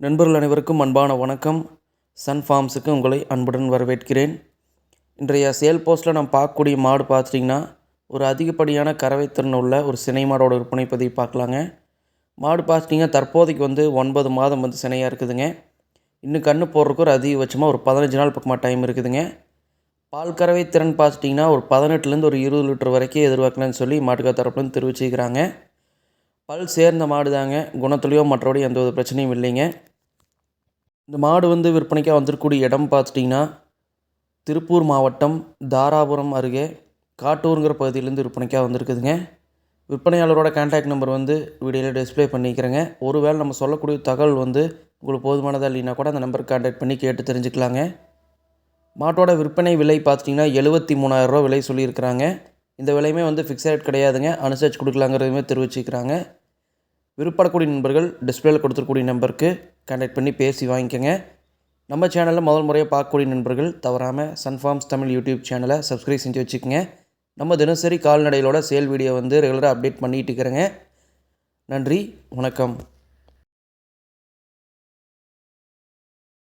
நண்பர்கள் அனைவருக்கும் அன்பான வணக்கம். சன் ஃபார்ம்ஸுக்கு உங்களை அன்புடன் வரவேற்கிறேன். இன்றைய சேல் போஸ்ட்டில் நம்ம பார்க்கக்கூடிய மாடு பார்த்துட்டிங்கன்னா, ஒரு அதிகப்படியான கறவைத்திறன் உள்ள ஒரு சினை மாடோட விற்பனை பதிவு பார்க்கலாங்க. மாடு பார்த்துட்டிங்கன்னா தற்போதைக்கு 9 மாதம் சினையாக இருக்குதுங்க. இன்னும் கன்று போடுறதுக்கு ஒரு அதிகபட்சமாக ஒரு 15 நாள் பக்கமாக டைம் இருக்குதுங்க. பால் கறவை திறன் பார்த்துட்டிங்கன்னா ஒரு 18லேருந்து ஒரு 20 லிட்டர் வரைக்கும் எதிர்பார்க்கலான்னு சொல்லி மாட்டுக்கார் தரப்புலேருந்து தெரிவிச்சுக்கிறாங்க. பல் சேர்ந்த மாடு தாங்க. குணத்துலேயோ மற்றபடி எந்த ஒரு பிரச்சனையும் இல்லைங்க. இந்த மாடு விற்பனைக்காக வந்திருக்கக்கூடிய இடம் பார்த்துட்டிங்கன்னா, திருப்பூர் மாவட்டம் தாராபுரம் அருகே காட்டூருங்கிற பகுதியிலேருந்து விற்பனைக்காக வந்திருக்குதுங்க. விற்பனையாளரோட கான்டாக்ட் நம்பர் வீடியோவில் டிஸ்ப்ளே பண்ணிக்கிறேங்க. ஒருவேளை நம்ம சொல்லக்கூடிய தகவல் உங்களுக்கு போதுமானதாக இல்லைன்னா கூட அந்த நம்பருக்கு கான்டாக்ட் பண்ணி கேட்டு தெரிஞ்சுக்கலாங்க. மாட்டோட விற்பனை விலை பார்த்துட்டிங்கன்னா 73,000 ரூபா விலை சொல்லியிருக்கிறாங்க. இந்த விலையுமே ஃபிக்ஸட் கிடையாதுங்க, அனுசரித்து கொடுக்கலாங்கிறதுமே தெரிவிச்சுக்கிறாங்க. விருப்பப்படக்கூடிய நண்பர்கள் டிஸ்பிளேயில் கொடுத்துருக்கூடிய நம்பருக்கு கான்டாக்ட் பண்ணி பேசி வாங்கிக்கோங்க. நம்ம சேனலில் முதல் முறையாக பார்க்கக்கூடிய நண்பர்கள் தவறாமல் சன் ஃபார்ம்ஸ் தமிழ் யூடியூப் சேனலை சப்ஸ்கிரைப் செஞ்சு வச்சுக்கோங்க. நம்ம தினசரி கால்நடைகளோட சேல் வீடியோ ரெகுலராக அப்டேட் பண்ணிகிட்டு இருக்கிறேங்க. நன்றி, வணக்கம்.